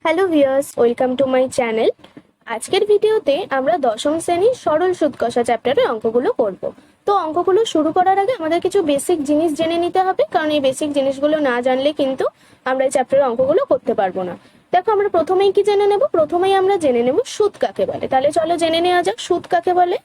Hello viewers, welcome to my channel. আজকের ভিডিওতে আমরা দশম শ্রেণীর সরল সুদ কষা চ্যাপ্টারের অঙ্কগুলো করব। তো অঙ্কগুলো শুরু করার আগে আমাদের কিছু বেসিক জিনিস জেনে নিতে হবে, কারণ এই বেসিক জিনিসগুলো না জানলে কিন্তু আমরা এই চ্যাপ্টারের অঙ্কগুলো করতে পারবো না। দেখো, আমরা প্রথমেই কি জেনে নেব? প্রথমেই আমরা জেনে নেব সুদ কাকে বলে। তাহলে চলো জেনে নেওয়া যাক সুদ কাকে বলে।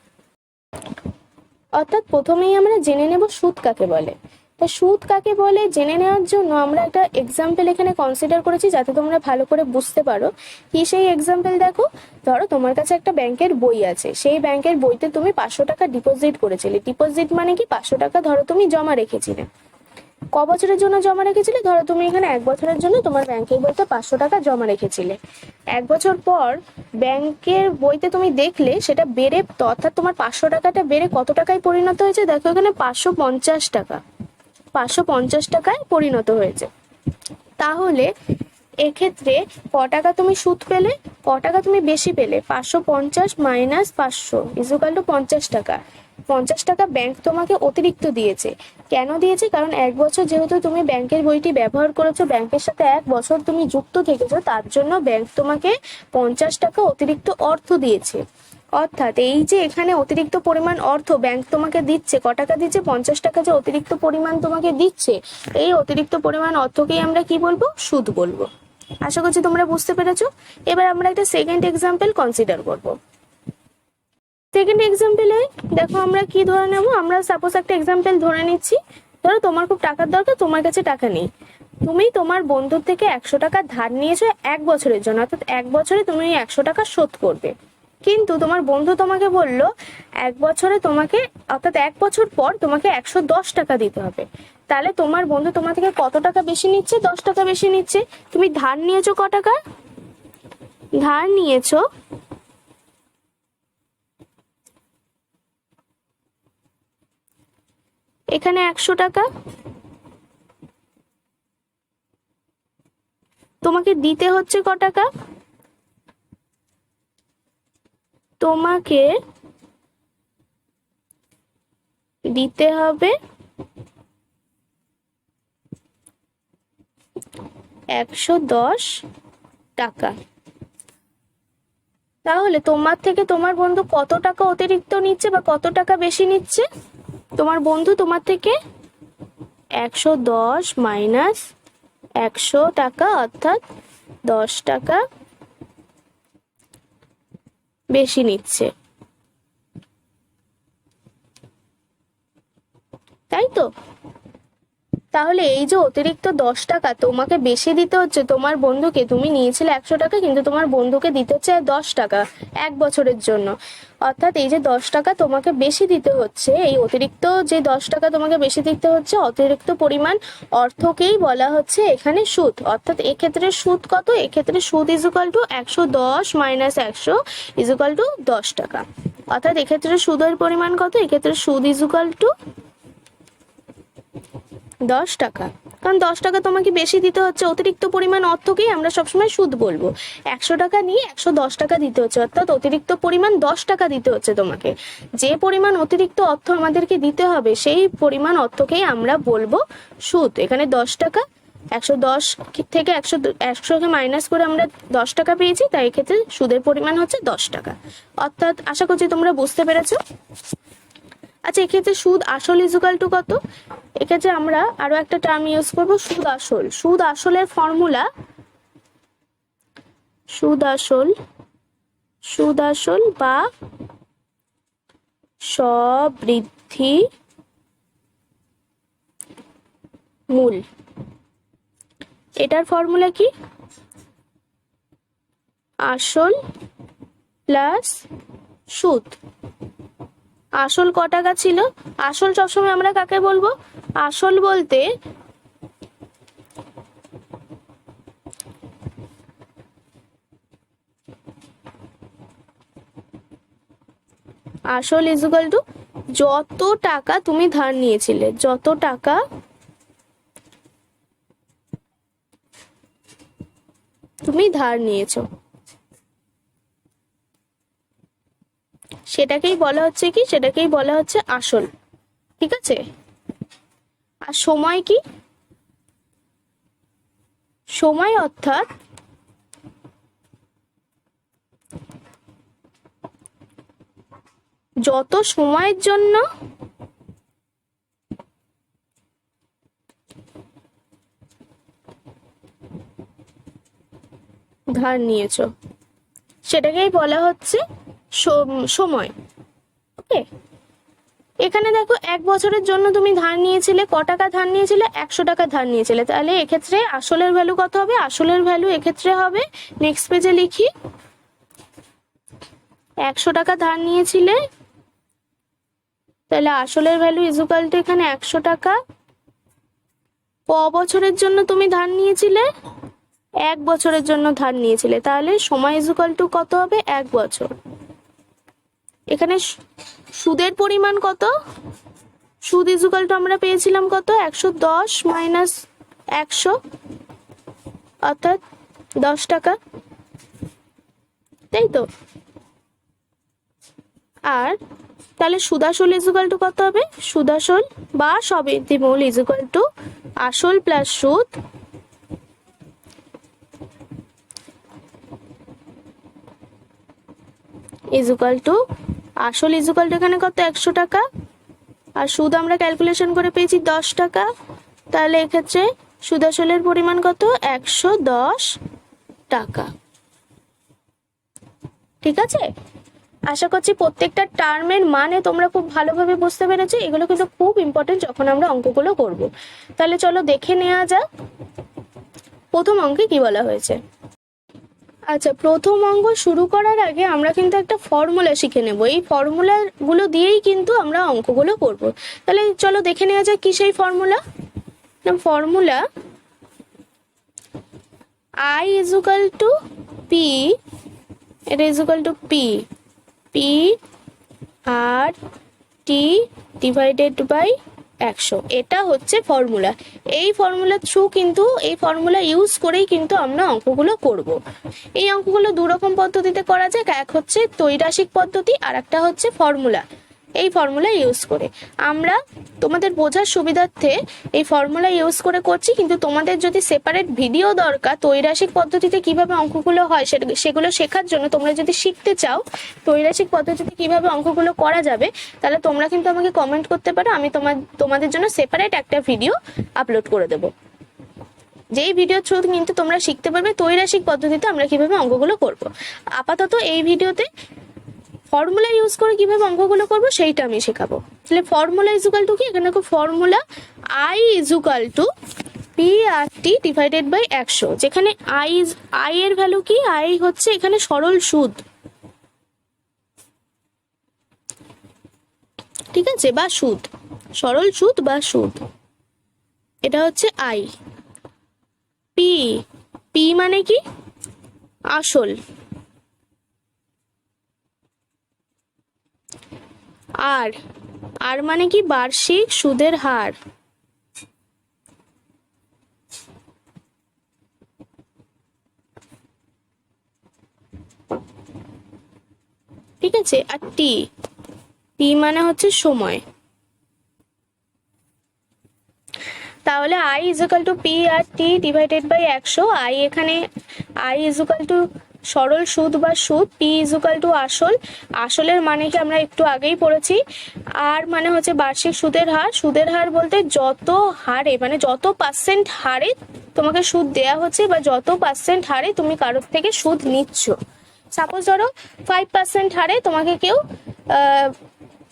অর্থাৎ প্রথমেই আমরা জেনে নেব সুদ কাকে বলে। তা সুদ কাকে বলে জেনে নেওয়ার জন্য আমরা একটা এক্সাম্পল এখানে কনসিডার করেছি, যাতে তোমরা ভালো করে বুঝতে পারো। কি সেই এক্সাম্পল? দেখো, ধরো তোমার কাছে একটা ব্যাংকের বই আছে, সেই ব্যাংকের বইতে তুমি 500 টাকা ডিপোজিট করেছিলে। ডিপোজিট মানে কি? 500 টাকা ধরো তুমি জমা রেখেছিলে। ক বছরের জন্য জমা রেখেছিলে? ধরো তুমি এখানে 1 বছরের জন্য তোমার ব্যাংকের বইতে 500 টাকা জমা রেখেছিলে। 1 বছর পর ব্যাংকের বইতে তুমি দেখলে সেটা বেড়ে, অর্থাৎ তোমার 500 টাকাটা বেড়ে কত টাকায় পরিণত হয়েছে? দেখো এখানে 550 টাকা, 550 টাকায় পরিণত হয়েছে। তাহলে এক্ষেত্রে ক টাকা তুমি সুদ পেলে, ক টাকা তুমি বেশি পেলে? 550 মাইনাস 500 ইকুয়াল টু 50 টাকা। 50 টাকা ব্যাংক তোমাকে অতিরিক্ত দিয়েছে। কেন দিয়েছে? কারণ 1 বছর যেহেতু তুমি ব্যাংকের বইটি ব্যবহার করেছো, ব্যাংকের সাথে 1 বছর তুমি যুক্ত থেকেছো, তার জন্য ব্যাংক তোমাকে 50 টাকা অতিরিক্ত অর্থ দিয়েছে। অর্থাৎ এই যে এখানে অতিরিক্ত পরিমাণ অর্থ ব্যাংক তোমাকে দিচ্ছে, ক টাকা দিচ্ছে? 50 টাকা যে অতিরিক্ত পরিমাণ তোমাকে দিচ্ছে, এই অতিরিক্ত পরিমাণ অর্থকেই আমরা কি বলবো? সুদ বলবো। আশা করছি তোমরা বুঝতে পেরেছো। এবার আমরা একটা সেকেন্ড এক্সাম্পল কনসিডার করব। সেকেন্ড এক্সাম্পলে দেখো আমরা কি ধরে নেব। আমরা সাপোজ একটা এক্সাম্পল ধরে নিচ্ছি। ধরো তোমার খুব টাকার দরকার, তোমার কাছে টাকা নেই। তুমি তোমার বন্ধুর থেকে 100 টাকা ধার নিয়েছো 1 বছরের জন্য, অর্থাৎ 1 বছরে তুমি 100 টাকা শোধ করবে। কিন্তু তোমার বন্ধু তোমাকে বলল 1 বছরে তোমাকে, অর্থাৎ 1 বছর পর তোমাকে 110 টাকা দিতে হবে। তাহলে তোমার বন্ধু তোমার থেকে কত টাকা বেশি নিচ্ছে? 10 টাকা বেশি নিচ্ছে। তুমি ধার নিয়েছো ক টাকা? ধার নিয়েছো এখানে 100 টাকা। তোমাকে দিতে হচ্ছে ক টাকা? তোমাকে দিতে হবে 110 টাকা। তাহলে তোমার থেকে তোমার বন্ধু কত টাকা অতিরিক্ত নিচ্ছে বা কত টাকা বেশি নিচ্ছে? তোমার বন্ধু তোমার থেকে 110 মাইনাস 100 টাকা, অর্থাৎ 10 টাকা বেশি নিচ্ছে, তাই তো? তাহলে এই যে অতিরিক্ত 10 টাকা তোমাকে বেশি দিতে হচ্ছে তোমার বন্ধুকে, তুমি নিয়েছিলে 100 টাকা, কিন্তু তোমার বন্ধুকে দিতে হচ্ছে 10 টাকা 1 বছরের জন্য। অর্থাৎ এই যে 10 টাকা তোমাকে বেশি দিতে হচ্ছে, এই অতিরিক্ত যে 10 টাকা তোমাকে বেশি দিতে হচ্ছে, অতিরিক্ত পরিমাণ অর্থকেই বলা হচ্ছে এখানে সুদ। অর্থাৎ এক্ষেত্রে সুদ কত? এক্ষেত্রে সুদ equal to 110 minus 100 equal to 10 টাকা। অর্থাৎ এক্ষেত্রে সুদের পরিমাণ কত? এক্ষেত্রে সুদ ইকুয়াল টু 10 টাকা। কারণ 10 টাকা তোমাকে বেশি দিতে হচ্ছে, অতিরিক্ত পরিমাণ অর্থকেই আমরা সবসময় সুদ বলবো। 100 টাকা নিয়ে 110 টাকা দিতে হচ্ছে, অর্থাৎ অতিরিক্ত পরিমাণ 10 টাকা দিতে হচ্ছে তোমাকে। যে পরিমাণ অতিরিক্ত অর্থ আমাদেরকে দিতে হবে, সেই পরিমাণ অর্থকেই আমরা বলবো সুদ। এখানে 10 টাকা, 110 থেকে 100কে মাইনাস করে আমরা 10 টাকা পেয়েছি, তাই এক্ষেত্রে সুদের পরিমাণ হচ্ছে 10 টাকা। অর্থাৎ আশা করছি তোমরা বুঝতে পেরেছো। আচ্ছা, এক্ষেত্রে সুদ আসল ইকুয়াল টু কত? এক্ষেত্রে আমরা আরো একটা টার্ম ইউজ করব, সুদ আসল। সুদ আসলের ফর্মুলা, সুদ আসল বা সবৃদ্ধি মূল। এটার ফর্মুলা কি? আসল প্লাস সুদ। আসল ক টাকা ছিল? আসল সবসময় আমরা কাকে বলবো? আসল বলতে আসল ইকুয়াল টু যত টাকা তুমি ধার নিয়েছিলে, যত টাকা তুমি ধার নিয়েছো, সেটাকেই বলা হচ্ছে কি? সেটাকেই বলা হচ্ছে আসল। ঠিক আছে? আর সময় কি? সময় অর্থাৎ যত সময়ের জন্য ধার নিয়েছো সেটাকেই বলা হচ্ছে সময়। ওকে, এখানে দেখো 1 বছরের জন্য তুমি ধার নিয়েছিলে, ক টাকা ধার নিয়েছিলে? 100 টাকা ধার নিয়েছিলে। তাহলে এক্ষেত্রে আসলের ভ্যালু কত হবে? আসলের ভ্যালু এক্ষেত্রে হবে, নেক্সট পেজে লিখি, 100 টাকা ধার নিয়েছিলে, তাহলে আসলের ভ্যালু ইজুকাল টু এখানে 100 টাকা। ক বছরের জন্য তুমি ধার নিয়েছিলে? 1 বছরের জন্য ধার নিয়েছিলে, তাহলে সময় ইজুকাল টু কত হবে? 1 বছর। এখানে সুদের পরিমাণ কত? সুদ ইজুকাল টু আমরা পেয়েছিলাম কত? 110 মাইনাস 100 অর্থাৎ 10 টাকা, তাই তো? আর তাহলে সুদাসল ইজুকাল টু কত হবে? সুদাসল বা সবেতিমূল ইজুকাল টু আসল প্লাস সুদ ইজুকাল টু আসল ইজুকাল টু এখানে কত? 100 টাকা, আর সুদ আমরা ক্যালকুলেশন করে পেয়েছি 10 টাকা। তাহলে এক্ষেত্রে সুদ আসলের পরিমাণ কত? 110 টাকা। ঠিক আছে, আশা করছি প্রত্যেকটা টার্মের মানে তোমরা খুব ভালোভাবে বুঝতে পেরেছো। এগুলো কিন্তু খুব ইম্পর্টেন্ট যখন আমরা অঙ্কগুলো করব। তাহলে চলো দেখে নেওয়া যাক প্রথম অঙ্কে কি বলা হয়েছে। আচ্ছা, প্রথম অঙ্ক শুরু করার আগে আমরা কিন্তু একটা ফর্মুলা শিখে নেব। এই ফর্মুলাগুলো দিয়েই কিন্তু আমরা অঙ্কগুলো করব। তাহলে চলো দেখে নেওয়া যাক কি সেই formula. Formula I equal to P, এটা equal to P P R T divided by 100, এটা হচ্ছে ফর্মুলা। এই ফর্মুলার থ্রু কিন্তু এই ফর্মুলা ইউজ করেই কিন্তু আমরা অঙ্কগুলো করব। এই অঙ্কগুলো দু রকম পদ্ধতিতে করা যায়, এক হচ্ছে ত্রৈরাশিক পদ্ধতি আর একটা হচ্ছে ফর্মুলা। এই ফর্মুলা ইউজ করে আমরা তোমাদের বোঝার সুবিধার্থে এই ফর্মুলা ইউজ করে করছি, কিন্তু তোমাদের যদি সেপারেট ভিডিও দরকার ত্রৈরাশিক পদ্ধতিতে কিভাবে অঙ্কগুলো হয় সেগুলো শেখার জন্য, তোমরা যদি শিখতে চাও ত্রৈরাশিক পদ্ধতিতে কিভাবে অঙ্কগুলো করা যাবে, তাহলে তোমরা কিন্তু আমাকে কমেন্ট করতে পারো, আমি তোমাদের জন্য সেপারেট একটা ভিডিও আপলোড করে দেবো। যেই ভিডিও থ্রু কিন্তু তোমরা শিখতে পারবে ত্রৈরাশিক পদ্ধতিতে আমরা কিভাবে অঙ্কগুলো করব। আপাতত এই ভিডিওতে ফর্মুলা ইউজ করে কিভাবে অঙ্কগুলো করবো সেইটা আমি শেখাবো। তাহলে ফর্মুলা ইজুকাল টু কি? এখানে দেখো formula I equal to P R T divided by 100, যেখানে I এর ভ্যালু কি? I হচ্ছে এখানে সরল সুদ, ঠিক আছে, বা সুদ, সরল সুদ বা সুদ, এটা হচ্ছে I। পি, পি মানে কি? আসল। আর, আর মানে কি? বার্ষিক সুদের হার। ঠিক আছে, আর টি, টি মানে হচ্ছে সময়। তাহলে I equal to P R T divided by 100। এখানে I ইজুকাল টু সরল সুদ বা সুদ, পি ইজুকাল টু আসল, আসলের মানে কি আমরা একটু আগেই পড়েছি, আর মানে হচ্ছে বার্ষিক সুদের হার। সুদের হার বলতে যত হারে মানে যত পার্সেন্ট হারে তোমাকে সুদ দেয়া হচ্ছে বা যত পার্সেন্ট হারে তুমি কারোর থেকে সুদ নিচ্ছ। সাপোজ ধরো 5% হারে তোমাকে কেউ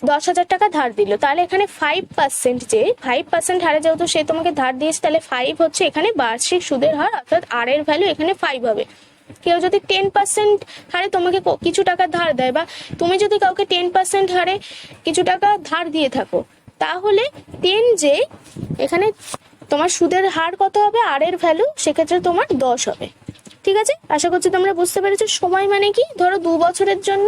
10,000 টাকা ধার দিল, তাহলে এখানে 5%, যে 5% হারে যেহেতু সে তোমাকে ধার দিয়েছে, তাহলে 5 হচ্ছে এখানে বার্ষিক সুদের হার, অর্থাৎ আর এর ভ্যালু এখানে 5 হবে। কেউ যদি 10% হারে তোমাকে কিছু টাকা ধার দেয়, বা তুমি যদি কাউকে 10% হারে কিছু টাকা ধার দিয়ে থাকো, তাহলে 10 যে এখানে তোমার সুদের হার কত হবে? আর এর ভ্যালু সেক্ষেত্রে তোমার 10 হবে। ঠিক আছে, আশা করছি তোমরা বুঝতে পেরেছো। সময় মানে কি? ধরো 2 বছরের জন্য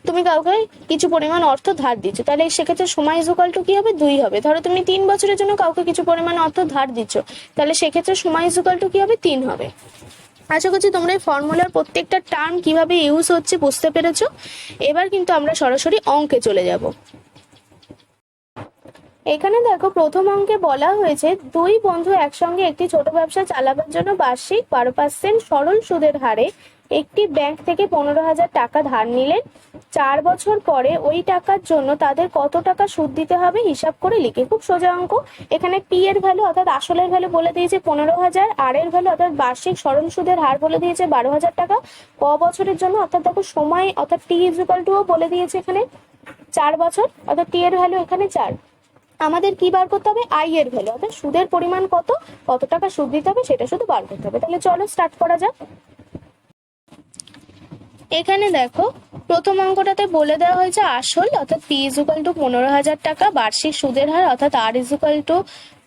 তুমি কাউকে কিছু পরিমাণ অর্থ ধার দিচ্ছ, তাহলে সেক্ষেত্রে সময় ইজুকাল টু কি হবে? 2 হবে। ধরো তুমি 3 বছরের জন্য কাউকে কিছু পরিমাণ অর্থ ধার দিচ্ছ, তাহলে সেক্ষেত্রে সময় ইজুকাল টু কি হবে? 3 হবে। আশা করছি তোমরা এই ফর্মুলার প্রত্যেকটা টার্ম কিভাবে ইউজ হচ্ছে বুঝতে পেরেছো। এবার কিন্তু আমরা সরাসরি অঙ্কে চলে যাব। এখানে দেখো প্রথম অঙ্কে বলা হয়েছে 2 বন্ধু একসঙ্গে একটি ছোট ব্যবসা চালাবার জন্য বার্ষিক 12% সরল সুদের হারে একটি ব্যাংক থেকে 15,000 টাকা ধার নিলেন। 4 বছর পরে ওই টাকার জন্য তাদের কত টাকা সুদ দিতে হবে হিসাব করে লিখে। খুব সোজা অঙ্ক। এখানে পি এর ভ্যালু অর্থাৎ আসলের ভ্যালু বলে দিয়েছে 15,000, আর এর ভ্যালু অর্থাৎ বার্ষিক সরল সুদের হার বলে দিয়েছে 12,000 টাকা। ক বছরের জন্য অর্থাৎ দেখো সময় অর্থাৎ টি ইকুয়াল টু বলে দিয়েছে এখানে 4 বছর, অর্থাৎ টি এর ভ্যালু এখানে 4। আমাদের কি বার করতে হবে? আই এর ভ্যালু অর্থাৎ সুদের পরিমাণ কত, কত টাকা সুদ দিতে হবে সেটা শুধু বার করতে হবে। তাহলে চলো স্টার্ট করা যাক। এখানে দেখো প্রথম অঙ্কটাতে বলে দেওয়া হয়েছে আসল অর্থাৎ পি ইজ ইকুয়াল টু 15,000 টাকা, বার্ষিক সুদের হার অর্থাৎ আর ইজ ইকুয়াল টু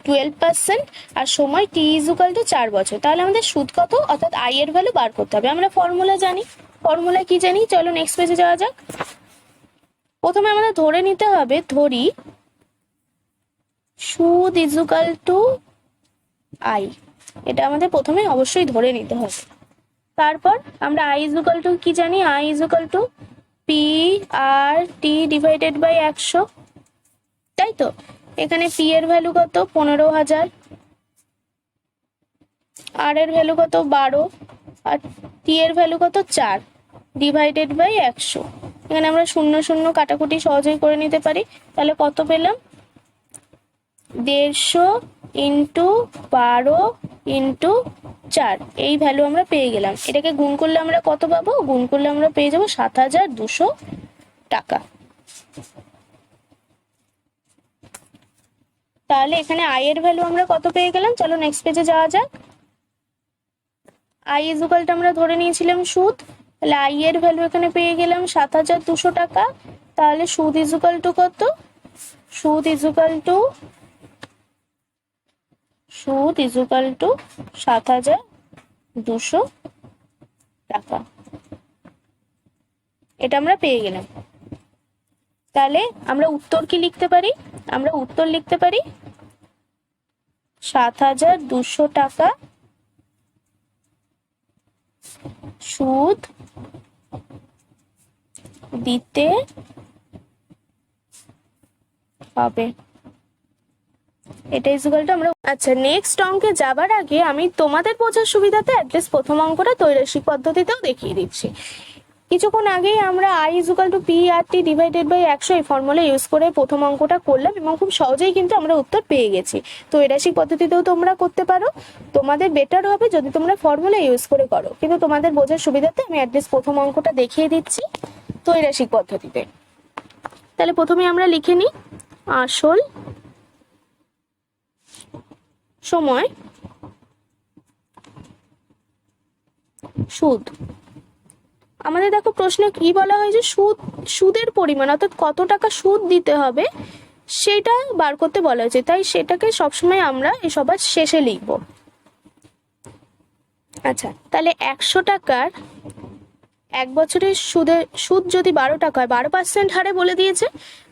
12%, আর সময় টি ইজ ইকুয়াল টু 4 বছর। তাহলে আমাদের সুদ কত অর্থাৎ আই এর ভ্যালু বার করতে হবে। আমরা ফর্মুলা জানি। ফর্মুলা কি জানি? চলো নেক্সট পেজে যাওয়া যাক। প্রথমে আমাদের ধরে নিতে হবে, ধরি সুদ ইজ ইকুয়াল টু আই। এটা আমাদের প্রথমে অবশ্যই ধরে নিতে হবে। তারপর আমরা আই ইজ ইকুয়াল টু কি জানি? I is equal to P R T divided by 100, তাই তো? এখানে পি এর ভ্যালু কত? 15,000, আর এর ভ্যালু কত? 12, আর টি এর ভ্যালু কত? 4 ডিভাইডেড বাই 100। এখানে আমরা শূন্য শূন্য কাটাকুটি সহজেই করে নিতে পারি। তাহলে কত পেলাম? 150 ইন্টু 12 ইন্টু 4, এই ভ্যালু আমরা পেয়ে গেলাম। এটাকে গুণ করলে আমরা কত পাবো? গুণ করলে আমরা পেয়ে যাবো 7,200 টাকা। তাহলে এখানে আই এর ভ্যালু আমরা কত পেয়ে গেলাম? চলো নেক্সট পেজে যাওয়া যাক। আই ইজ ইকুয়াল টু আমরা ধরে নিয়েছিলাম সুদ, তাহলে আই এর ভ্যালু এখানে পেয়ে গেলাম 7,200 টাকা। তাহলে সুদ ইজ ইকুয়াল টু কত? সুদ ইজ ইকুয়াল টু 7,200 টাকা। এটা আমরা পেয়ে গেলাম। তাহলে আমরা উত্তর কি লিখতে পারি? আমরা উত্তর লিখতে পারি 7,200 টাকা সুদ দিতে হবে। এটা ইকুয়াল টু আমরা। আচ্ছা, নেক্সট অঙ্কে যাবার আগে আমি তোমাদের বোঝার সুবিধাতে অ্যাটলিস্ট প্রথম অঙ্কটা ত্রৈরাশিক পদ্ধতিতেও দেখিয়ে দিচ্ছি। কিছুক্ষণ আগেই আমরা I equal to P R T divided by 100 এই ফর্মুলা ইউজ করে প্রথম অঙ্কটা করলাম এবং খুব সহজেই কিন্তু আমরা উত্তর পেয়ে গেছি। ত্রৈরাশিক পদ্ধতিতেও তোমরা করতে পারো। তোমাদের বেটার হবে যদি তোমরা ফর্মুলা ইউজ করে করো, কিন্তু তোমাদের বোঝার সুবিধাতে আমি অ্যাটলিস্ট প্রথম অঙ্কটা দেখিয়ে দিচ্ছি ত্রৈরাশিক পদ্ধতিতে। তাহলে প্রথমে আমরা লিখে নিই আসল সময় সুদ। আমাদের দেখো প্রশ্নে কি বলা হয়েছে? সুদের পরিমাণ অর্থাৎ কত টাকা সুদ দিতে হবে সেটা বার করতে বলা হয়েছে, তাই সেটাকে সবসময় আমরা এই সবার শেষে লিখব। আচ্ছা, তাহলে 100 টাকার 1 বছরের সুদ যদি 12 টাকা হয়, 12% হারে বলে দিয়েছে।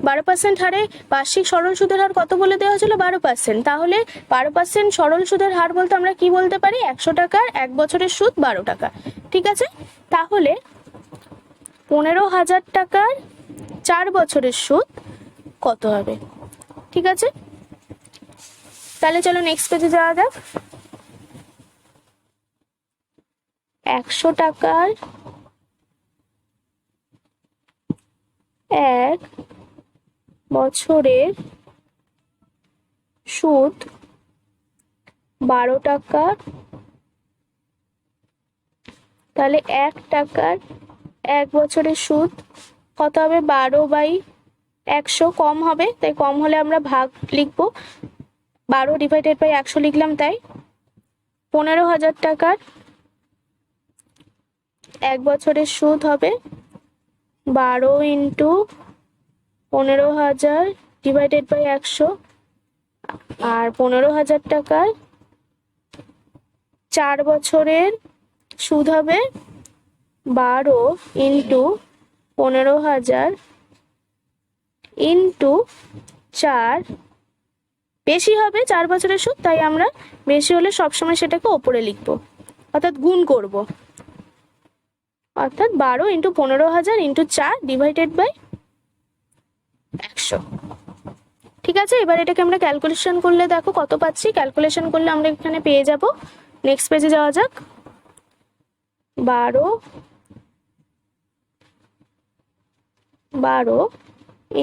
12% হারে বার্ষিক সরল সুদের হার কত বলে দেওয়া হয়েছিল? 12%। তাহলে 12% সরল সুদের হার বলতে আমরা কি বলতে পারি? 100 টাকার 1 বছরের সুদ 12 টাকা। ঠিক আছে, তাহলে 15,000 টাকার 4 বছরের সুদ কত হবে? ঠিক আছে, তাহলে চলো নেক্সট পেজে যাওয়া যাক। 100 টাকার 1 বছরের সুদ 12 টাকা। তাহলে 1 টাকার 1 বছরের সুদ কত হবে? 12/100। কম হবে, তাই কম হলে আমরা ভাগ লিখবো। 12 ডিভাইডেড বাই 100 লিখলাম, তাই 15,000 টাকার 1 বছরের সুদ হবে 12 ইন্টু 15,000 ডিভাইডেড বাই 100, আর 15,000 টাকার 4 বছরের সুদ হবে 12 ইন্টু 15,000 ইন্টু 4। বেশি হবে 4 বছরের সুদ, তাই আমরা বেশি হলে সবসময় সেটাকে ওপরে লিখবো, অর্থাৎ গুণ করব। অর্থাৎ 12 ইন্টু 15,000 ইন্টু 4 ডিভাইডেড বাই 100। ঠিক আছে, এবার এটাকে আমরা ক্যালকুলেশন করলে দেখো কত পাচ্ছি। ক্যালকুলেশন করলে আমরা এখানে পেয়ে যাব। নেক্সট পেজে যাওয়া যাক। 12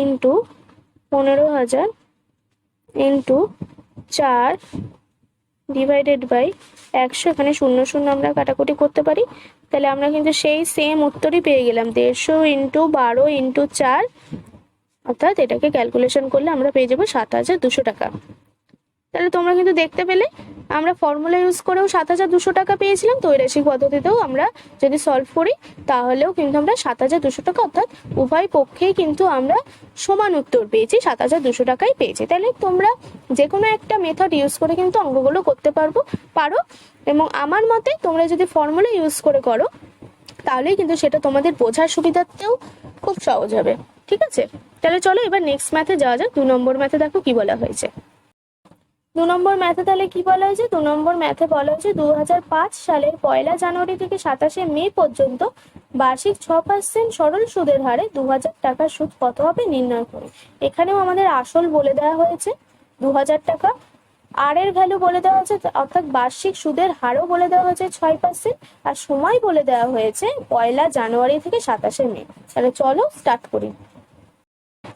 ইন্টু 15,000 ইন্টু 4 ডিভাইডেড বাই 100। এখানে 0 0 আমরা কাটাকুটি করতে পারি, তাহলে আমরা কিন্তু সেই সেম উত্তরই পেয়ে গেলাম, 150 ইন্টু 12 ইন্টু 4, অর্থাৎ এটাকে ক্যালকুলেশন করলে আমরা পেয়ে যাবো 7,200 টাকা। তাহলে তোমরা কিন্তু দেখতে পেলে আমরা ফর্মুলা ইউজ করেও 7,200 টাকা পেয়েছিলাম, ত্রৈরাশিক পদ্ধতিতেও আমরা যদি সলভ করি তাহলেও কিন্তু আমরা 7,200 টাকা, অর্থাৎ উভয় পক্ষেই কিন্তু আমরা সমান উত্তর পেয়েছি, 7,200 টাকাই পেয়েছি। তাহলে তোমরা যে কোনো একটা মেথড ইউজ করে কিন্তু অঙ্কগুলো করতে পারো, এবং আমার মতে তোমরা যদি ফর্মুলা ইউজ করে করো তাহলেই কিন্তু সেটা তোমাদের বোঝার সুবিধাতেও খুব সহজ হবে। ঠিক আছে, তাহলে চলো এবার নেক্সট ম্যাথে যাওয়া যাক। 2 নম্বর ম্যাথে দেখো কি বলা হয়েছে। 2 নম্বর ম্যাথে তাহলে কি বলা হয়েছে? 2 নম্বর ম্যাথে বলা হয়েছে 2005 সালের 1 জানুয়ারি থেকে 27 মে পর্যন্ত বার্ষিক 6% সরল সুদের হারে 2,000 টাকার সুদ কত হবে নির্ণয় করে। এখানেও আমাদের আসল বলে দেওয়া হয়েছে 2,000 টাকা, আর এর ভ্যালু বলে দেওয়া হয়েছে, অর্থাৎ বার্ষিক সুদের হারও বলে দেওয়া হয়েছে 6%, আর সময় বলে দেওয়া হয়েছে 1 জানুয়ারি থেকে 27 মে। তাহলে চলো স্টার্ট করি।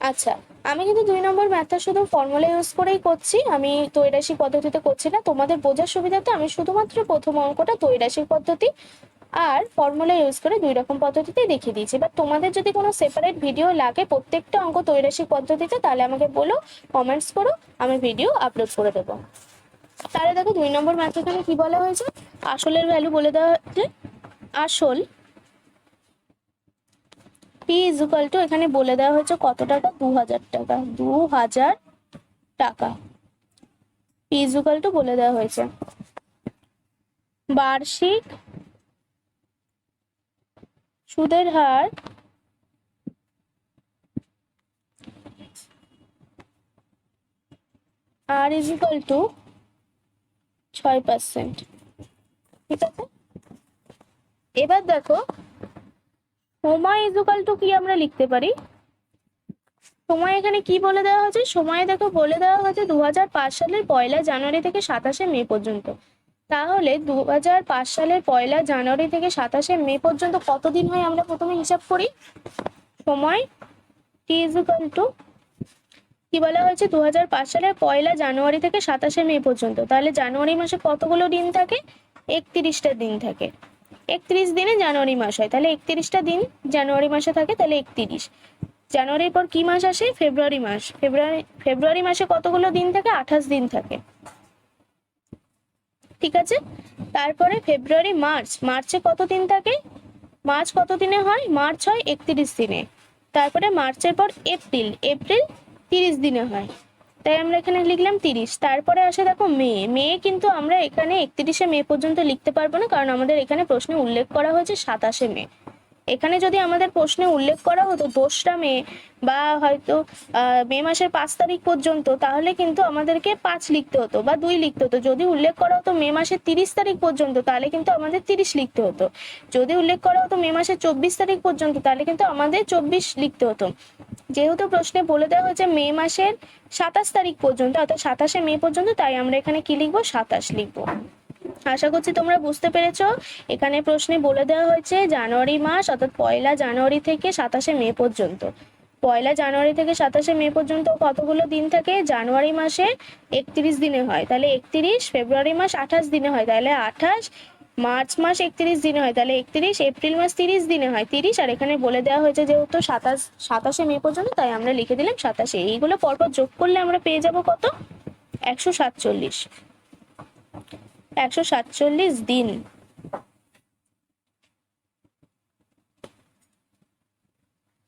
আচ্ছা, আমি কিন্তু 2 নম্বর ম্যাথটা শুধু ফর্মুলা ইউজ করেই করছি, আমি ত্রৈরাশিক পদ্ধতিতে করছি না। তোমাদের বোঝার সুবিধাতে আমি শুধুমাত্র প্রথম অঙ্কটা ত্রৈরাশিক পদ্ধতি আর ফর্মুলা ইউজ করে 2 রকম পদ্ধতিতেই দেখিয়ে দিয়েছি। এবার তোমাদের যদি কোনো সেপারেট ভিডিও লাগে প্রত্যেকটা অঙ্ক ত্রৈরাশিক পদ্ধতিতে, তাহলে আমাকে বলো, কমেন্টস করো, আমি ভিডিও আপলোড করে দেবো। তাহলে দেখো 2 নম্বর ম্যাথ এখানে কি বলা হয়েছে, আসলের ভ্যালু বলে দেওয়া হচ্ছে, আসল পি ইজুকাল টু, এখানে বলে দেওয়া হয়েছে কত টাকা, 2,000 টাকা, 2,000 টাকা পি ইজুকাল টু বলে দেওয়া হয়েছে বার্ষিক সুদের হার আর ইজুকাল টু 6%। ঠিক আছে, এবার দেখো সময় ইজুকাল টু কি আমরা লিখতে পারি। সময় এখানে কি বলে দেওয়া হয়েছে, সময় দেখো বলে দেওয়া হয়েছে 2005 সালের 1 জানুয়ারি থেকে 27 মে পর্যন্ত। তাহলে 2005 সালের 1 জানুয়ারি থেকে 27 মে পর্যন্ত কতদিন হয় আমরা প্রথমে হিসাব করি। সময় টি ইজুকাল টু কি বলা হয়েছে, 2005 সালের 1 জানুয়ারি থেকে 27 মে পর্যন্ত। তাহলে জানুয়ারি মাসে কতগুলো দিন থাকে, 31টা দিন থাকে। 31 দিনে জানুয়ারি মাস হয়, তাহলে 31টা দিন জানুয়ারি মাসে থাকে, তাহলে 31। জানুয়ারির পর কি মাস আসে, ফেব্রুয়ারি মাস। ফেব্রুয়ারি মাসে কতগুলো দিন থাকে, 28 দিন থাকে। ঠিক আছে, তারপরে ফেব্রুয়ারি, মার্চে কত দিন থাকে, মার্চ কত দিনে হয়, মার্চ হয় 31 দিনে। তারপরে মার্চের পর এপ্রিল 30 দিনে হয়, তাই আমরা এখানে লিখলাম 30। তারপরে আসে দেখো মে কিন্তু আমরা এখানে 31 মে পর্যন্ত লিখতে পারবো না, কারণ আমাদের এখানে প্রশ্নে উল্লেখ করা হয়েছে 27 মে। এখানে যদি আমাদের প্রশ্নে উল্লেখ করা হতো 2রা মে বা হয়তো মে মাসের 5 তারিখ পর্যন্ত, তাহলে কিন্তু আমাদেরকে 5 লিখতে হতো বা 2 লিখতে হতো। যদি উল্লেখ করা হতো মে মাসের 30 তারিখ পর্যন্ত, তাহলে কিন্তু আমাদের 30 লিখতে হতো। যদি উল্লেখ করা হতো মে মাসের 24 তারিখ পর্যন্ত, তাহলে কিন্তু আমাদের 24 লিখতে হতো। যেহেতু প্রশ্নে বলে দেওয়া হয়েছে মে মাসের 27 তারিখ পর্যন্ত, অর্থাৎ 27 মে পর্যন্ত, তাই আমরা এখানে কি লিখবো, 27 লিখবো। আশা করছি তোমরা বুঝতে পেরেছো। এখানে প্রশ্নে বলে দেওয়া হয়েছে জানুয়ারি মাস, অর্থাৎ 1 জানুয়ারি থেকে 27 মে পর্যন্ত। 1 জানুয়ারি থেকে 27 মে পর্যন্ত কতগুলো দিন থাকে, জানুয়ারি মাসে 31 দিনে হয়, তাহলে 31, ফেব্রুয়ারি মাস 28 দিনে হয়, তাহলে 28, মার্চ মাস 31 দিনে হয়, তাহলে 31, এপ্রিল মাস 30 দিনে হয় 30, আর এখানে বলে দেওয়া হয়েছে যেহেতু 27 মে পর্যন্ত, তাই আমরা লিখে দিলাম 27। এইগুলো পরপর যোগ করলে আমরা পেয়ে যাব কত, 147। 147 দিন।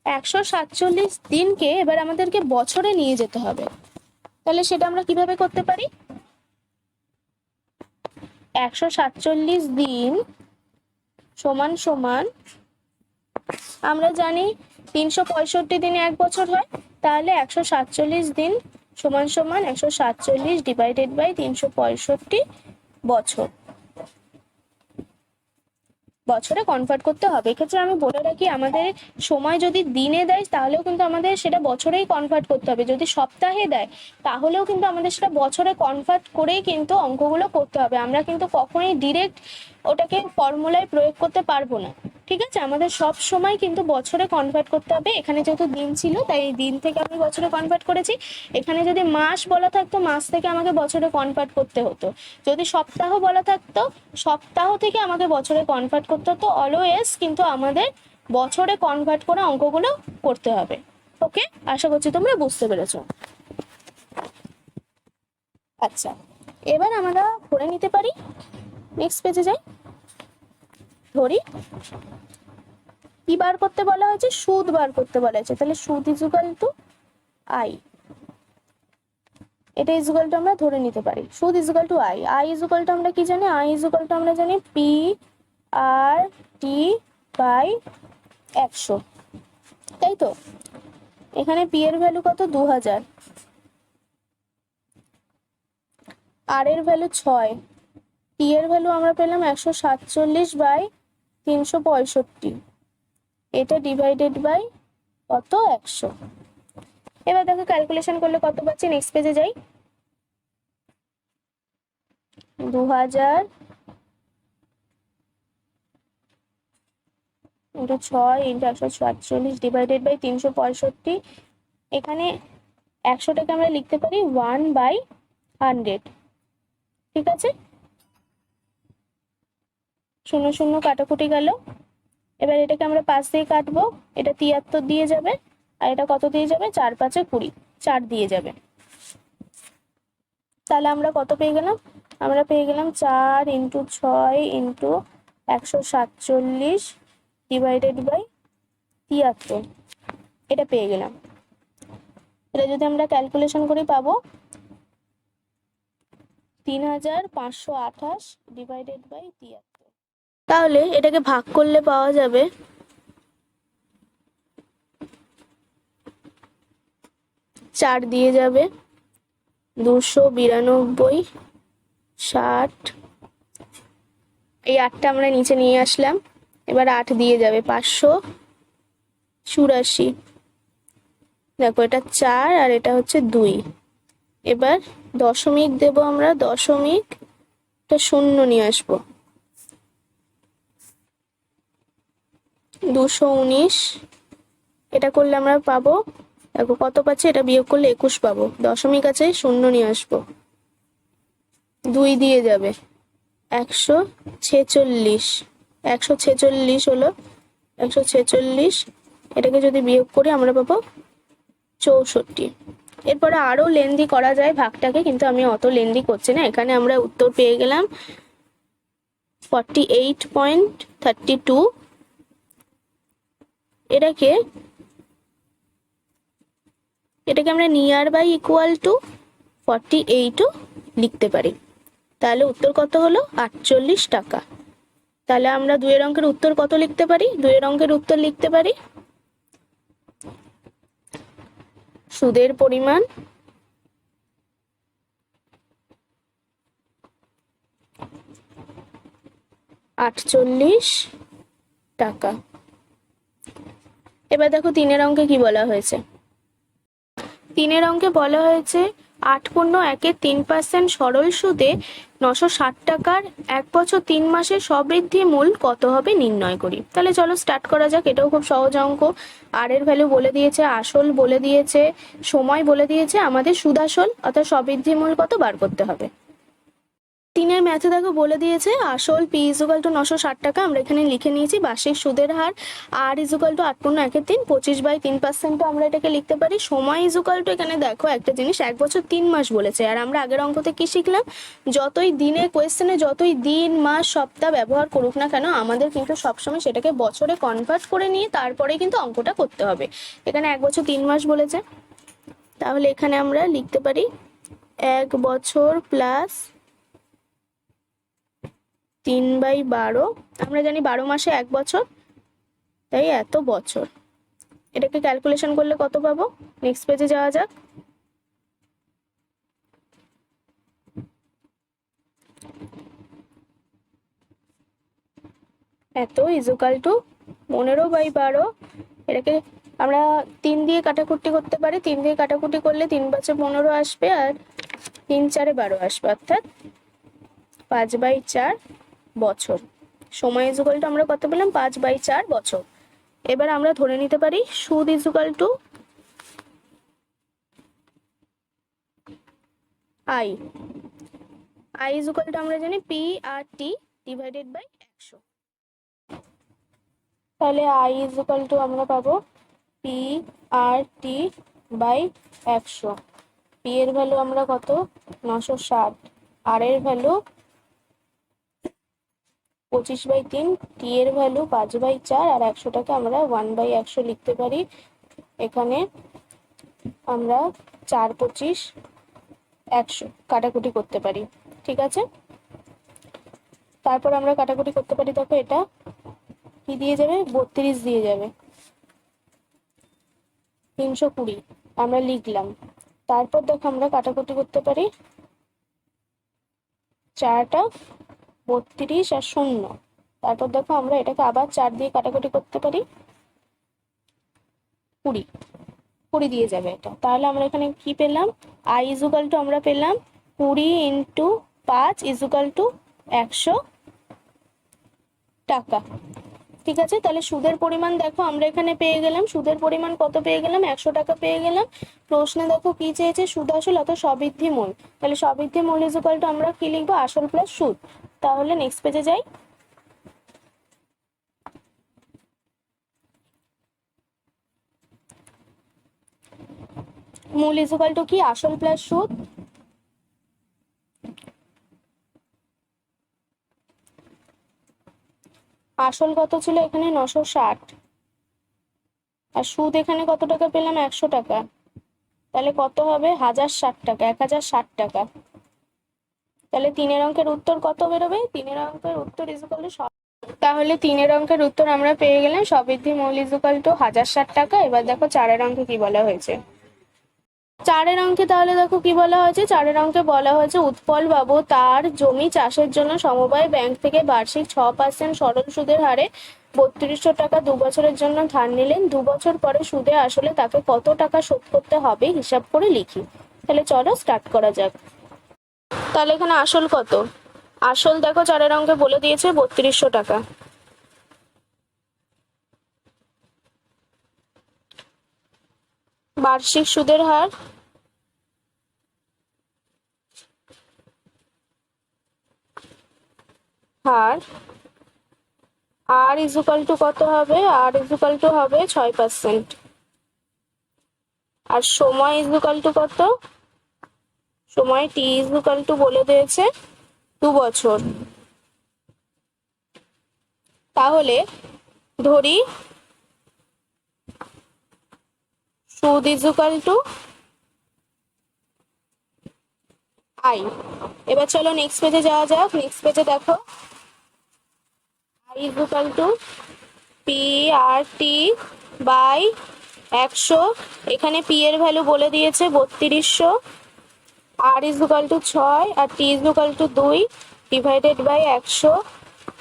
একশো 147 দিনকে এবার আমাদেরকে বছরে নিয়ে যেতে হবে, তাহলে সেটা আমরা কিভাবে করতে পারি। 147 দিন সমান সমান, আমরা জানি 365 দিনে 1 বছর হয়, তাহলে 147 দিন সমান সমান 147 ডিভাইডেড বাই 365 বছর, বছরে কনভার্ট করতে হবে। এক্ষেত্রে আমি বলে রাখি, আমাদের সময় যদি দিনে দেয় তাহলেও কিন্তু আমাদের সেটা বছরেই কনভার্ট করতে হবে, যদি সপ্তাহে দেয় তাহলেও কিন্তু আমাদের সেটা বছরে কনভার্ট করেই কিন্তু অঙ্কগুলো করতে হবে। আমরা কিন্তু কখনোই ডিরেক্ট ওটাকে ফর্মুলায় প্রয়োগ করতে পারবো না। ঠিক আছে, আমাদের সব সময় কিন্তু বছরে কনভার্ট করতে হবে। এখানে যেহেতু দিন ছিল তাই এই দিন থেকে আমি বছরে কনভার্ট করেছি। এখানে যদি মাস বলা থাকতো মাস থেকে আমাকে বছরে কনভার্ট করতে হতো। যদি সপ্তাহ বলা থাকতো সপ্তাহ থেকে আমাকে বছরে কনভার্ট করতে হতো। অলওয়েজ কিন্তু আমাদের বছরে কনভার্ট করে অঙ্কগুলো করতে হবে। ওকে, আশা করছি তোমরা বুঝতে পেরেছো। আচ্ছা, এবার আমরা ধরে নিতে পারি, নেক্সট পেজে যাই। ধরি কি বার করতে বলা হয়েছে, সুদ বার করতে বলা হয়েছে। তাহলে সুদ ইজুকাল টু আই, এটা ইজুকাল টু আমরা ধরে নিতে পারি। সুদ is equal to I, I equal to আমরা কি জানি, আই ইজুকাল টু আমরা জানি পি আর টি বাই 100, তাই তো। এখানে পি এর ভ্যালু কত, 2000, আর এর ভ্যালু 6, টি এর ভ্যালু আমরা পেলাম 147 বাই 365, এটা ডিভাইডেড বাই কত, 100। এবার দেখো ক্যালকুলেশন করলে কত পাচ্ছি, নেক্সট পেজে যাই। 2000 ইন্টু 6 ইন্টু 147 ডিভাইডেড বাই 365। এখানে 100টাকে আমরা লিখতে পারি 1/100। ঠিক আছে, 0 0 কাটাকুটি গেল। এবার এটাকে আমরা 5 দিয়ে কাটবো, এটা 73 দিয়ে যাবে, আর এটা কত দিয়ে যাবে, 4 5 20, 4 দিয়ে যাবে। তাহলে আমরা কত পেয়ে গেলাম, আমরা পেয়ে গেলাম 4 ইন্টু 6 ইন্টু 147 ডিভাইডেড বাই 73, এটা পেয়ে গেলাম। এটা যদি আমরা ক্যালকুলেশন করি পাবো 3528 ডিভাইডেড বাই 73। তাহলে এটাকে ভাগ করলে পাওয়া যাবে 4 দিয়ে যাবে, 292, 60, এই 8টা আমরা নিচে নিয়ে আসলাম। এবার 8 দিয়ে যাবে 584, দেখো এটা 4 আর এটা হচ্ছে 2। এবার দশমিক দেব আমরা, দশমিক একটা 0 নিয়ে আসবো, 219। এটা করলে আমরা পাবো, দেখো কত পাচ্ছি, এটা বিয়োগ করলে 21 পাবো। দশমিক আছে 0 নিয়ে আসবো, 2 দিয়ে যাবে 146, 146 হলো 146। এটাকে যদি বিয়োগ করি আমরা পাবো 64। এরপরে আরো লেন্দি করা যায় ভাগটাকে, কিন্তু আমি অত লেন্দি করছি না। এখানে আমরা উত্তর পেয়ে গেলাম 48.32। এটাকে আমরা নিয়ার বাই ইকুয়াল টু 48ও লিখতে পারি। তাহলে উত্তর কত হলো, 48 টাকা। তাহলে আমরা 2 এর অঙ্কের উত্তর কত লিখতে পারি, 2 এর অঙ্কের উত্তর লিখতে পারি সুদের পরিমাণ 48 টাকা। এবার দেখো 3 এর অঙ্কে কি বলা হয়েছে, 3 এর অঙ্কে বলা হয়েছে 8.1-এর 3% সরল সুদে 960 টাকার 1 বছর 3 মাসের সবৃদ্ধি মূল কত হবে নির্ণয় করি। তাহলে চলো স্টার্ট করা যাক। এটাও খুব সহজ অঙ্ক। আর এর ভ্যালু বলে দিয়েছে, আসল বলে দিয়েছে, সময় বলে দিয়েছে, আমাদের সুদ আসল অর্থাৎ সবৃদ্ধি মূল কত বার করতে হবে। 3 এর ম্যাথে দেখো বলে দিয়েছে আসল পি ইজুকাল টু 960 টাকা, আমরা এখানে লিখে নিয়েছি। বার্ষিক সুদের হার আর ইজুকাল টু 8.1-এর 3, 25/3% আমরা এটাকে লিখতে পারি। সময় ইজুকাল টু, এখানে দেখো একটা জিনিস, 1 বছর 3 মাস বলেছে। আর আমরা আগের অঙ্কতে কি শিখলাম, যতই দিনে কোয়েশ্চেনে যতই দিন মাস সপ্তাহ ব্যবহার করুক না কেন, আমাদের কিন্তু সবসময় সেটাকে বছরে কনভার্ট করে নিয়ে তারপরে কিন্তু অঙ্কটা করতে হবে। এখানে 1 বছর 3 মাস বলেছে, তাহলে এখানে আমরা লিখতে পারি 1 বছর প্লাস 3/12। আমরা জানি 12 মাসে 1 বছর, তাই এত বছর। এটাকে ক্যালকুলেশন করলে কত পাবো, নেক্সট পেজে যাওয়া যাক। এত ইজুকাল টু 15/12। এটাকে আমরা 3 দিয়ে কাটাকুটি করতে পারি। 3 দিয়ে কাটাকুটি করলে 3 5 15 আসবে, আর 3 4 12 আসবে, অর্থাৎ 5/4 বছর। সময় ইজুকাল টু আমরা কত পেলাম 5/4 বছর। এবার আমরা ধরে নিতে পারি সুদ is equal to I. I equal to আমরা জানি PRT ডিভাইডেড বাই 100। তাহলে আই ইজুকাল টু আমরা পাবো PRT বাই 100। পি এর ভ্যালু আমরা কত 960, আর এর ভ্যালু 25/3, টি এর ভ্যালু 5/4, আর 100টাকে আমরা 1/100 লিখতে পারি। এখানে আমরা 4 25 100 কাটাকুটি করতে পারি, ঠিক আছে। তারপর আমরা কাটাকুটি করতে পারি, দেখো এটা কি দিয়ে যাবে 32 দিয়ে যাবে, 320 আমরা লিখলাম। তারপর দেখো আমরা কাটাকুটি করতে পারি, 4টা 32 আর 0। তারপর দেখো আমরা এটাকে আবার 4 দিয়ে কাটাকুটি করতে পারি, 20 দিয়ে যাবে এটা। তাহলে আমরা এখানে কি পেলাম, আই ইজুকাল টু আমরা পেলাম 20 × 5 ইজুকাল টু 100 টাকা, ঠিক আছে। তাহলে সুদের পরিমাণ দেখো আমরা এখানে পেয়ে গেলাম, সুদের পরিমাণ কত পেয়ে গেলাম 100 টাকা পেয়ে গেলাম। প্রশ্নে দেখো কি চেয়েছে, সুদ আসল অত সবৃদ্ধি মূল। তাহলে সবৃদ্ধি মূল ইজুকাল টু আমরা কি লিখবো, আসল প্লাস সুদ। তাহলে নেক্সট পেজে যাই। মূল ইজুকাল টু কি, আসল প্লাস সুদ। আসল কত ছিল এখানে 960, আর সুদ এখানে কত টাকা পেলাম 100 টাকা। তাহলে কত হবে 1060 টাকা, 1060 টাকা। তাহলে 3 অঙ্কের উত্তর কত বেরোবে, 3 অঙ্কের উত্তর ইজুকাল টু, তাহলে 3 অঙ্কের উত্তর আমরা পেয়ে গেলাম সবৃদ্ধি মূল ইজুকাল টু 1060 টাকা। এবার দেখো 4 অঙ্কে কি বলা হয়েছে। 4 অঙ্কে তাহলে দেখো কি বলা হয়েছে, 4 অঙ্কে বলা হয়েছে উৎপল বাবু তার জমি চাষের জন্য সমবায় ব্যাংক থেকে বার্ষিক 6% সরল সুদের হারে 3200 টাকা 2 বছরের জন্য ধার নিলেন। 2 বছর পরে সুদে আসলে তাকে কত টাকা শোধ করতে হবে হিসাব করে লিখি। তাহলে চলো স্টার্ট করা যাক। তাহলে এখানে আসল কত, আসল দেখো 4 অঙ্কে বলে দিয়েছে 3200 টাকা। বার্ষিক সুদের হার আর ইজুকাল টু কত হবে, আর ইজুকাল টু হবে 6%। আর সময় ইজুকাল টু কত, সময় টি ইজুকাল টু বলে দিয়েছে 2 বছর। তাহলে ধরি সুদ ইজুকাল টু আই। এবার চলো নেক্সট পেজে যাওয়া যাক। নেক্সট পেজে দেখো I equal to PRT by 100। এখানে পি এর ভ্যালু বলে দিয়েছে 3200, আর ইজুকাল টু 6, আর T equal to 2 divided by 100।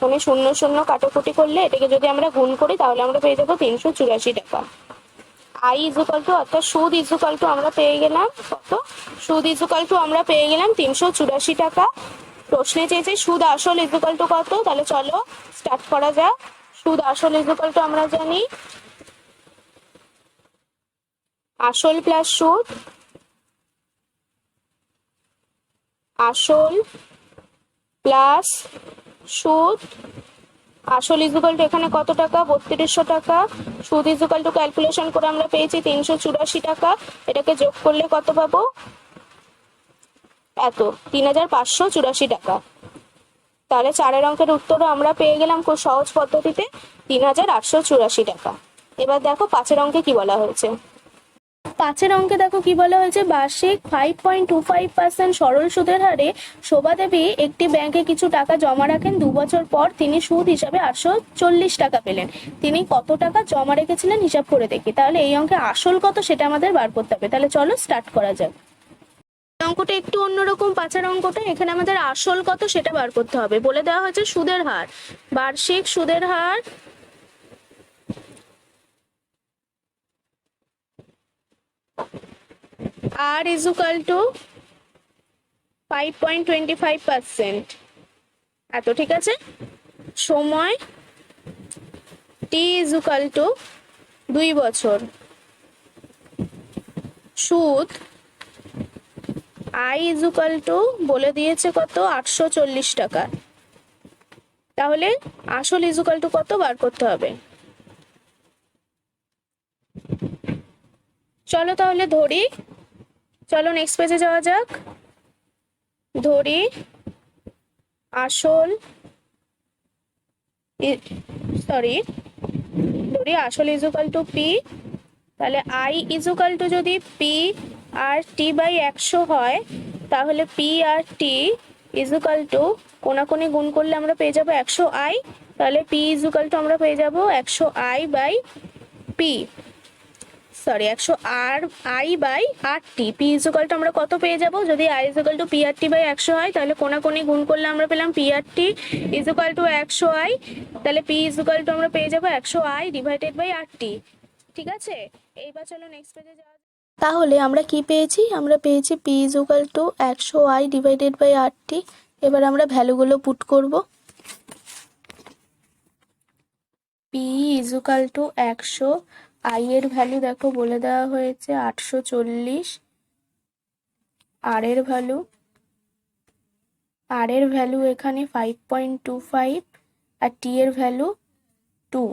মানে 0 0 কাটাকুটি করলে এটাকে যদি আমরা গুণ করি তাহলে আমরা পেয়ে যাবো 384 টাকা। আই ইজুকাল টু অর্থাৎ সুদ ইজুকাল টু আমরা পেয়ে গেলাম কত, সুদ ইজুকাল টু আমরা পেয়ে গেলাম 384 টাকা। প্রশ্নে চেয়েছে সুদ আসল ইজুকাল টু কত, তাহলে চলো স্টার্ট করা যাক। সুদ আসল ইজুকাল টু আমরা জানি আসল প্লাস সুদ, আসল প্লাস সুদ। আসল ইজুকাল টু এখানে কত টাকা 3200 টাকা, সুদ ইজুকাল টু ক্যালকুলেশন করে আমরা পেয়েছি 384 টাকা। এটাকে যোগ করলে কত পাবো, এত 3584 টাকা। তাহলে 4 অঙ্কের উত্তরও আমরা পেয়ে গেলাম খুব সহজ পদ্ধতিতে 3884 টাকা। এবার দেখো 5 অঙ্কে কি বলা হয়েছে। 5 অঙ্কে দেখো কি বলা হয়েছে, বার্ষিক 5.25% সরল সুদের হারে শোভা দেবী একটি ব্যাংকে কিছু টাকা জমা রাখেন। 2 বছর পর তিনি সুদ হিসাবে 840 টাকা পেলেন। তিনি কত টাকা জমা রেখেছিলেন হিসাব করে দেখি। তাহলে এই অঙ্কে আসল কত সেটা আমাদের বার করতে হবে। তাহলে চলো স্টার্ট করা যাক। অঙ্কটা একটু অন্যরকম, 5 অঙ্কটা এখানে আমাদের আসল কত সেটা বার করতে হবে। বলে দেওয়া হয়েছে সুদের হার, বার্ষিক সুদের হার আর ইজুকাল টু 5.25%, এত, ঠিক আছে। সময় টি ইজ ইকুয়াল টু 2 বছর, সুদ আই ইজ ইকুয়াল টু বলে দিয়েছে কত 840 টাকা। তাহলে আসল ইজ ইকুয়াল টু কত বার করতে হবে। চলো তাহলে ধরি, চলো নেক্সট পেজে যাওয়া যাক। ধরি আসল ধরি আসল ইজ ইকুয়াল টু পি, তাহলে আই ইজ ইকুয়াল টু যদি পি আর টি বাই 100 হয়, তাহলে P R T is equal to কোনাকুনি গুণ করলে আমরা পেয়ে যাবো 100 আই, তাহলে পি ইজ ইকুয়াল টু আমরা পেয়ে যাবো 100 আই বাই পি, 100 আর I by R T. P is equal to আমরা কত পেয়ে যাব, যদি I is equal to P R T by 100 হয়, তাহলে কোনাকুনি গুণ করলে আমরা পেলাম P R T is equal to 100 I, তাহলে পি ইজ ইকুয়াল টু আমরা পেয়ে যাবো 100 I divided by R T. ঠিক আছে, এইবার চলো নেক্সট পেজে যাওয়া। তাহলে আমরা কি পেয়েছি, আমরা পেয়েছি P is equal to 100 I divided by R T. এবার আমরা ভ্যালুগুলো পুট করব। P is equal to 100, I এর ভ্যালু দেখো বলে দেওয়া হয়েছে 840, আর এর ভ্যালু এখানে 5.25, আর টি এর ভ্যালু 2।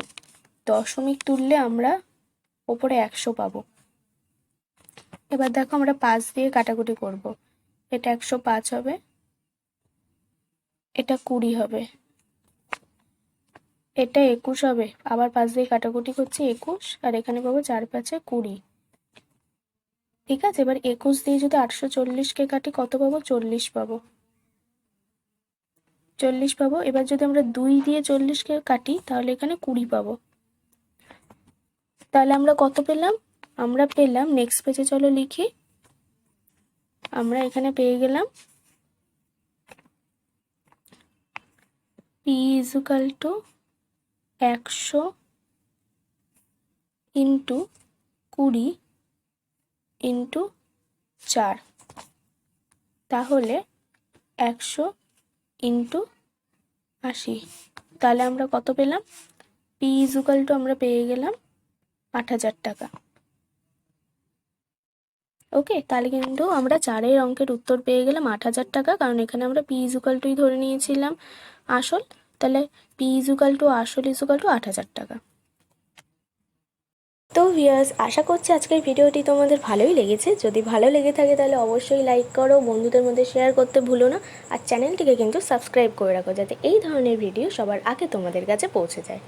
দশমিক তুললে আমরা ওপরে 100 পাবো। এবার দেখো আমরা 5 দিয়ে কাটাকুটি করব। এটা 105 হবে, এটা 20 হবে, এটা 21 হবে, আবার 5 দিয়ে কাটাকুটি করছি 21, আর এখানে পাবো 4 5 20। ঠিক আছে, এবার 21 দিয়ে যদি 840-কে কাটি কত পাবো, 40 পাবো, 40 পাবো। এবার যদি আমরা 2 দিয়ে 40-কে কাটি তাহলে এখানে 20 পাবো। তাহলে আমরা কত পেলাম, আমরা পেলাম, নেক্সট পেজে চলো লিখি, আমরা এখানে পেয়ে গেলাম P is equal to 100 into 20 into 4, তাহলে 100 ইন্টু 80। তাহলে আমরা কত পেলাম, পি ইজ ইকুয়াল টু আমরা পেয়ে গেলাম 8000 টাকা। ওকে, তাহলে কিন্তু আমরা 4-এর অঙ্কের উত্তর পেয়ে গেলাম 8000 টাকা, কারণ এখানে আমরা পি ইজ ইকুয়াল টুই ধরে নিয়েছিলাম আসল। তাহলে পি ইজ ইকুয়াল টু আসল ইজ ইকুয়াল টু 8000 টাকা। তো ভিউয়ার্স, আশা করছি আজকের ভিডিওটি তোমাদের ভালোই লেগেছে। যদি ভালো লেগে থাকে তাহলে অবশ্যই লাইক করো, বন্ধুদের মধ্যে শেয়ার করতে ভুলো না, আর চ্যানেলটিকে কিন্তু সাবস্ক্রাইব করে রাখো, যাতে এই ধরনের ভিডিও সবার আগে তোমাদের কাছে পৌঁছে যায়।